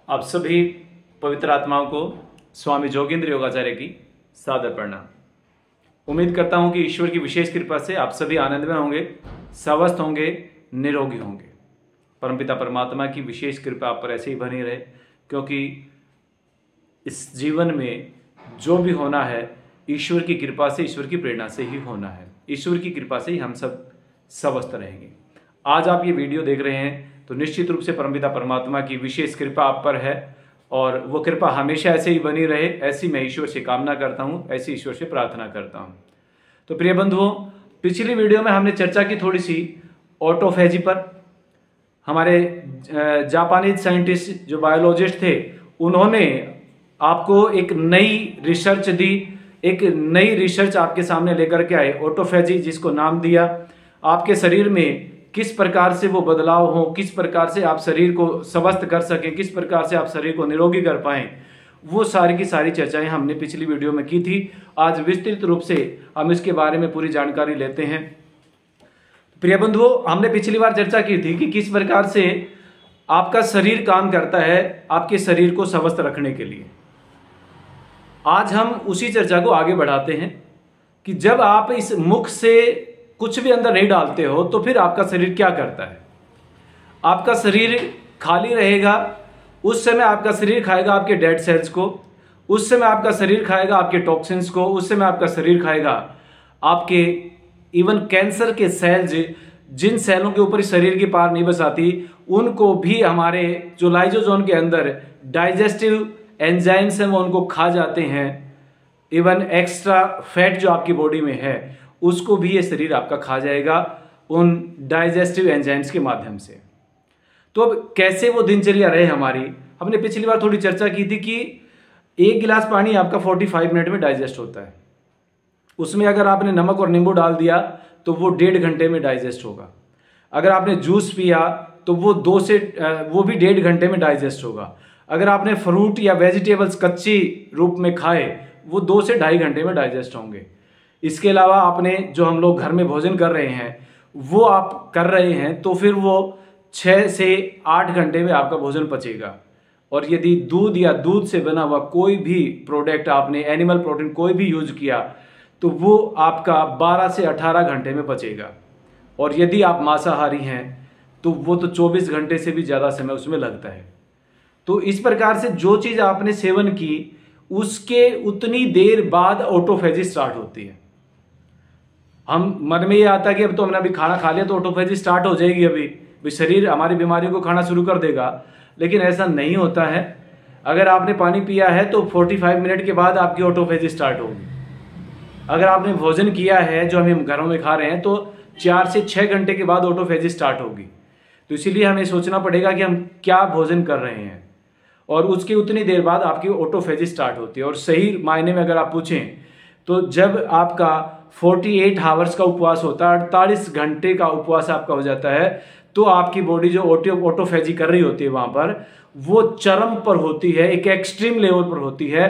आप सभी पवित्र आत्माओं को स्वामी जोगेंद्र योगाचार्य की सादर प्रणाम। उम्मीद करता हूं कि ईश्वर की विशेष कृपा से आप सभी आनंद में होंगे, स्वस्थ होंगे, निरोगी होंगे। परमपिता परमात्मा की विशेष कृपा आप पर ऐसे ही बनी रहे, क्योंकि इस जीवन में जो भी होना है ईश्वर की कृपा से, ईश्वर की प्रेरणा से ही होना है। ईश्वर की कृपा से ही हम सब स्वस्थ रहेंगे। आज आप ये वीडियो देख रहे हैं तो निश्चित रूप से परमपिता परमात्मा की विशेष कृपा आप पर है और वो कृपा हमेशा ऐसे ही बनी रहे, ऐसी मैं ईश्वर से कामना करता हूँ, ऐसी ईश्वर से प्रार्थना करता हूँ। तो प्रिय बंधुओं, पिछली वीडियो में हमने चर्चा की थोड़ी सी ऑटोफेजी पर। हमारे जापानी साइंटिस्ट जो बायोलॉजिस्ट थे, उन्होंने आपको एक नई रिसर्च दी, एक नई रिसर्च आपके सामने लेकर के आए, ऑटोफेजी जिसको नाम दिया। आपके शरीर में किस प्रकार से वो बदलाव हो, किस प्रकार से आप शरीर को स्वस्थ कर सकें, किस प्रकार से आप शरीर को निरोगी कर पाएं, वो सारी की सारी चर्चाएं हमने पिछली वीडियो में की थी। आज विस्तृत रूप से हम इसके बारे में पूरी जानकारी लेते हैं। प्रिय बंधुओं, हमने पिछली बार चर्चा की थी कि किस प्रकार से आपका शरीर काम करता है आपके शरीर को स्वस्थ रखने के लिए। आज हम उसी चर्चा को आगे बढ़ाते हैं कि जब आप इस मुख से कुछ भी अंदर नहीं डालते हो तो फिर आपका शरीर क्या करता है। आपका शरीर खाली रहेगा, उस समय आपका शरीर खाएगा आपके डेड सेल्स को, उस समय आपका शरीर खाएगा आपके टॉक्सिन्स को, उस समय आपका शरीर खाएगा आपके इवन कैंसर के सेल्स, जिन सेलों के ऊपर शरीर की पार नहीं बस आती, उनको भी हमारे जो लाइसोसोम के अंदर डाइजेस्टिव एंजाइम्स हैं वो उनको खा जाते हैं। इवन एक्स्ट्रा फैट जो आपकी बॉडी में है उसको भी ये शरीर आपका खा जाएगा उन डाइजेस्टिव एंजाइम्स के माध्यम से। तो अब कैसे वो दिनचर्या रहे हमारी, हमने पिछली बार थोड़ी चर्चा की थी कि एक गिलास पानी आपका 45 मिनट में डाइजेस्ट होता है। उसमें अगर आपने नमक और नींबू डाल दिया तो वो 1.5 घंटे में डाइजेस्ट होगा। अगर आपने जूस पिया तो वो वो भी 1.5 घंटे में डाइजेस्ट होगा। अगर आपने फ्रूट या वेजिटेबल्स कच्ची रूप में खाए वो 2 से 2.5 घंटे में डाइजेस्ट होंगे। इसके अलावा आपने जो हम लोग घर में भोजन कर रहे हैं वो आप कर रहे हैं तो फिर वो 6 से 8 घंटे में आपका भोजन पचेगा। और यदि दूध या दूध से बना हुआ कोई भी प्रोडक्ट आपने एनिमल प्रोटीन कोई भी यूज किया तो वो आपका 12 से 18 घंटे में पचेगा। और यदि आप मांसाहारी हैं तो वो तो 24 घंटे से भी ज़्यादा समय उसमें लगता है। तो इस प्रकार से जो चीज़ आपने सेवन की उसके उतनी देर बाद ऑटोफेजी स्टार्ट होती है। हम मन में ये आता है कि अब तो हमने अभी खाना खा लिया तो ऑटोफेजी स्टार्ट हो जाएगी, अभी शरीर हमारी बीमारियों को खाना शुरू कर देगा, लेकिन ऐसा नहीं होता है। अगर आपने पानी पिया है तो 45 मिनट के बाद आपकी ऑटोफेजी स्टार्ट होगी। अगर आपने भोजन किया है जो हम घरों में खा रहे हैं तो 4 से 6 घंटे के बाद ऑटोफेजी स्टार्ट होगी। तो इसीलिए हमें सोचना पड़ेगा कि हम क्या भोजन कर रहे हैं और उसकी उतनी देर बाद आपकी ऑटोफेजी स्टार्ट होती है। और सही मायने में अगर आप पूछें तो जब आपका 48 आवर्स का उपवास होता है, 48 घंटे का उपवास आपका हो जाता है, तो आपकी बॉडी जो ऑटोफेजी कर रही होती है वहां पर वो चरम पर होती है, एक एक्सट्रीम लेवल पर होती है।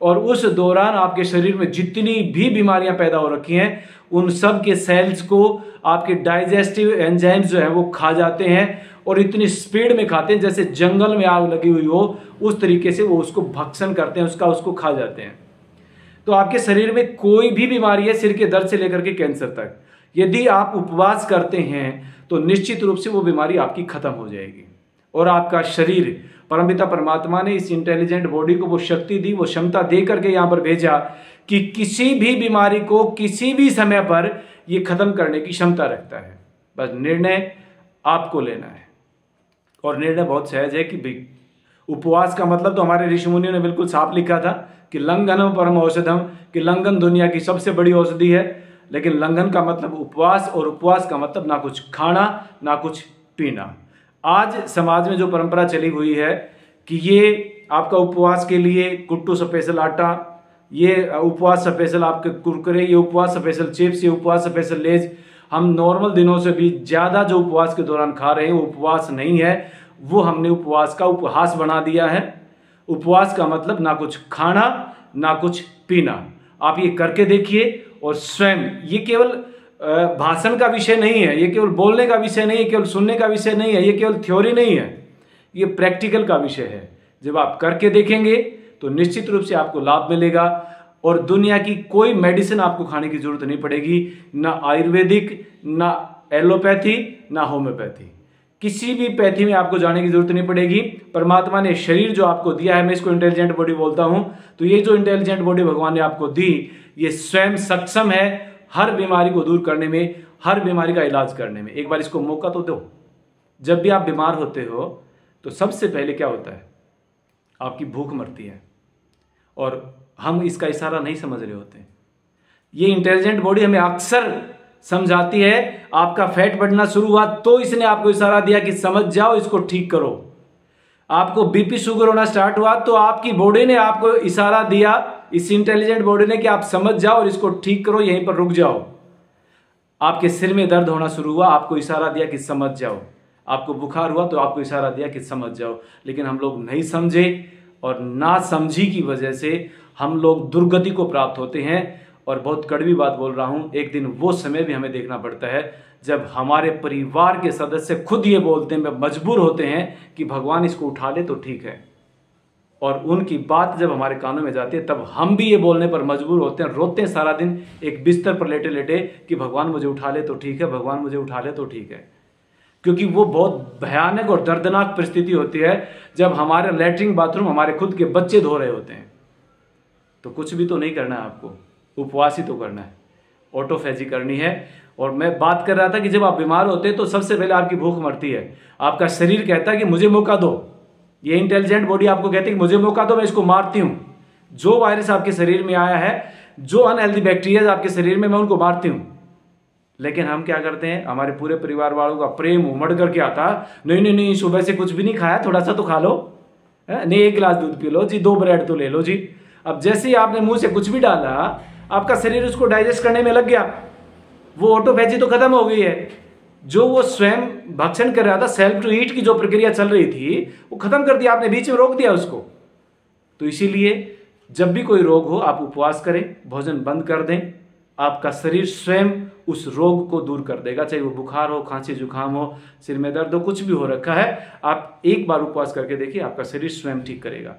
और उस दौरान आपके शरीर में जितनी भी बीमारियां पैदा हो रखी हैं उन सब के सेल्स को आपके डाइजेस्टिव एंजाइम्स जो है वो खा जाते हैं और इतनी स्पीड में खाते हैं जैसे जंगल में आग लगी हुई हो, उस तरीके से वो उसको भक्षण करते हैं, उसको खा जाते हैं। तो आपके शरीर में कोई भी बीमारी है, सिर के दर्द से लेकर के कैंसर तक, यदि आप उपवास करते हैं तो निश्चित रूप से वो बीमारी आपकी खत्म हो जाएगी। और आपका शरीर, परमपिता परमात्मा ने इस इंटेलिजेंट बॉडी को वो शक्ति दी, वो क्षमता दे करके यहाँ पर भेजा कि किसी भी बीमारी को किसी भी समय पर ये खत्म करने की क्षमता रखता है। बस निर्णय आपको लेना है। और निर्णय बहुत सहज है कि उपवास का मतलब तो हमारे ऋषि मुनियों ने बिल्कुल साफ लिखा था कि लंघनम परम औषधम, कि लंघन दुनिया की सबसे बड़ी औषधि है। लेकिन लंघन का मतलब उपवास, और उपवास का मतलब ना कुछ खाना ना कुछ पीना। आज समाज में जो परंपरा चली हुई है कि ये आपका उपवास के लिए कुट्टू स्पेशल आटा, ये उपवास स्पेशल आपके कुरकुरे, ये उपवास स्पेशल चिप्स, ये उपवास स्पेशल लेज, हम नॉर्मल दिनों से भी ज़्यादा जो उपवास के दौरान खा रहे हैं वो उपवास नहीं है, वो हमने उपवास का उपहास बना दिया है। उपवास का मतलब ना कुछ खाना ना कुछ पीना। आप ये करके देखिए और स्वयं, ये केवल भाषण का विषय नहीं है, ये केवल बोलने का विषय नहीं है, केवल सुनने का विषय नहीं है, ये केवल थ्योरी नहीं है, ये प्रैक्टिकल का विषय है जब आप करके देखेंगे तो निश्चित रूप से आपको लाभ मिलेगा और दुनिया की कोई मेडिसिन आपको खाने की जरूरत नहीं पड़ेगी, ना आयुर्वेदिक, ना एलोपैथी, ना होम्योपैथी, किसी भी पैथी में आपको जाने की जरूरत नहीं पड़ेगी। परमात्मा ने शरीर जो आपको दिया है, मैं इसको इंटेलिजेंट बॉडी बोलता हूं, तो ये जो इंटेलिजेंट बॉडी भगवान ने आपको दी, ये स्वयं सक्षम है हर बीमारी को दूर करने में, हर बीमारी का इलाज करने में। एक बार इसको मौका तो दो। जब भी आप बीमार होते हो तो सबसे पहले क्या होता है, आपकी भूख मरती है और हम इसका इशारा नहीं समझ रहे होते। ये इंटेलिजेंट बॉडी हमें अक्सर समझाती है, आपका फैट बढ़ना शुरू हुआ तो इसने आपको इशारा दिया कि समझ जाओ, इसको ठीक करो। आपको बीपी शुगर होना स्टार्ट हुआ तो आपकी बॉडी ने आपको इशारा दिया, इस इंटेलिजेंट बॉडी ने, कि आप समझ जाओ और इसको ठीक करो, यहीं पर रुक जाओ। आपके सिर में दर्द होना शुरू हुआ, आपको इशारा दिया कि समझ जाओ। आपको बुखार हुआ तो आपको इशारा दिया कि समझ जाओ। लेकिन हम लोग नहीं समझे और ना समझी की वजह से हम लोग दुर्गति को प्राप्त होते हैं। और बहुत कड़वी बात बोल रहा हूं, एक दिन वो समय भी हमें देखना पड़ता है जब हमारे परिवार के सदस्य खुद ये बोलते हैं, मजबूर होते हैं कि भगवान इसको उठा ले तो ठीक है। और उनकी बात जब हमारे कानों में जाती है तब हम भी ये बोलने पर मजबूर होते हैं, रोते हैं सारा दिन एक बिस्तर पर लेटे लेटे कि भगवान मुझे उठा ले तो ठीक है, भगवान मुझे उठा ले तो ठीक है। क्योंकि वो बहुत भयानक और दर्दनाक परिस्थिति होती है जब हमारे लैट्रिन बाथरूम हमारे खुद के बच्चे धो रहे होते हैं। तो कुछ भी तो नहीं करना है आपको, उपवास ही तो करना है, ऑटोफेजी करनी है। और मैं बात कर रहा था कि जब आप बीमार होते हैं तो सबसे पहले आपकी भूख मरती है, आपका शरीर कहता है कि मुझे मौका दो। ये इंटेलिजेंट बॉडी आपको कहती है कि मुझे मौका दो, मैं इसको मारती हूं। जो वायरस आपके शरीर में आया है, जो अनहेल्दी बैक्टीरिया आपके शरीर में, मैं उनको मारती हूं। लेकिन हम क्या करते हैं, हमारे पूरे परिवार वालों का प्रेम उमड़ करके आता, नहीं नहीं नहीं, सुबह से कुछ भी नहीं खाया, थोड़ा सा तो खा लो, नहीं 1 गिलास दूध पी लो जी, 2 ब्रेड तो ले लो जी। अब जैसे ही आपने मुंह से कुछ भी डाला, आपका शरीर उसको डाइजेस्ट करने में लग गया, वो ऑटोफेजी तो खत्म हो गई है। जो वो स्वयं भक्षण कर रहा था, सेल्फ टू ईट की जो प्रक्रिया चल रही थी, वो खत्म कर दिया आपने, बीच में रोक दिया उसको। तो इसीलिए जब भी कोई रोग हो आप उपवास करें, भोजन बंद कर दें, आपका शरीर स्वयं उस रोग को दूर कर देगा। चाहे वो बुखार हो, खांसी जुकाम हो, सिर में दर्द हो, कुछ भी हो रखा है, आप एक बार उपवास करके देखिए, आपका शरीर स्वयं ठीक करेगा।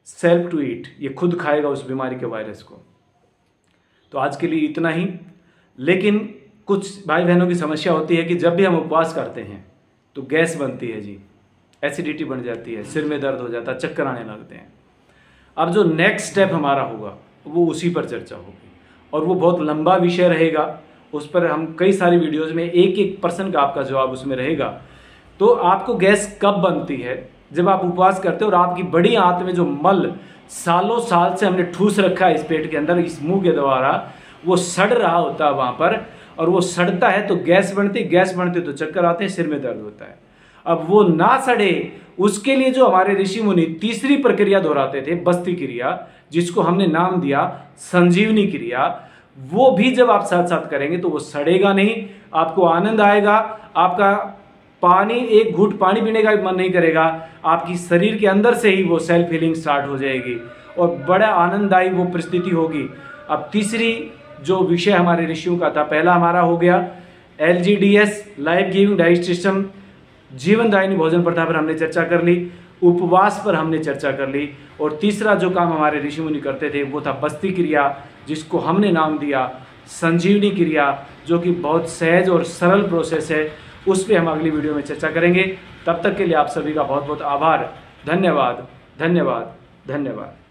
सेल्फ टू ईट, ये खुद खाएगा उस बीमारी के वायरस को। तो आज के लिए इतना ही। लेकिन कुछ भाई बहनों की समस्या होती है कि जब भी हम उपवास करते हैं तो गैस बनती है जी, एसिडिटी बन जाती है, सिर में दर्द हो जाता है, चक्कर आने लगते हैं। अब जो नेक्स्ट स्टेप हमारा होगा वो उसी पर चर्चा होगी और वो बहुत लंबा विषय रहेगा। उस पर हम कई सारी वीडियोज में एक एक पर्सन का आपका जवाब उसमें रहेगा। तो आपको गैस कब बनती है? जब आप उपवास करते हो और आपकी बड़ी आंत में जो मल सालों साल से हमने ठूस रखा है इस पेट के अंदर, इस मुंह के द्वारा, वो सड़ रहा होता है वहां पर, और वो सड़ता है तो गैस बनती, गैस बनती तो चक्कर आते हैं, सिर में दर्द होता है। अब वो ना सड़े उसके लिए जो हमारे ऋषि मुनि तीसरी प्रक्रिया दोहराते थे, बस्ती क्रिया, जिसको हमने नाम दिया संजीवनी क्रिया, वो भी जब आप साथ साथ करेंगे तो वो सड़ेगा नहीं, आपको आनंद आएगा, आपका पानी, एक घूंट पानी पीने का भी मन नहीं करेगा, आपकी शरीर के अंदर से ही वो सेल्फ हीलिंग स्टार्ट हो जाएगी और बड़ा आनंददायी वो परिस्थिति होगी। अब तीसरी जो विषय हमारे ऋषियों का था, पहला हमारा हो गया LGDS, life giving diet system, जीवनदायिनी भोजन प्रथा पर हमने चर्चा कर ली, उपवास पर हमने चर्चा कर ली, और तीसरा जो काम हमारे ऋषि मुनि करते थे वो था बस्ती क्रिया, जिसको हमने नाम दिया संजीवनी क्रिया, जो कि बहुत सहज और सरल प्रोसेस है। उस पर हम अगली वीडियो में चर्चा करेंगे। तब तक के लिए आप सभी का बहुत बहुत आभार। धन्यवाद, धन्यवाद, धन्यवाद।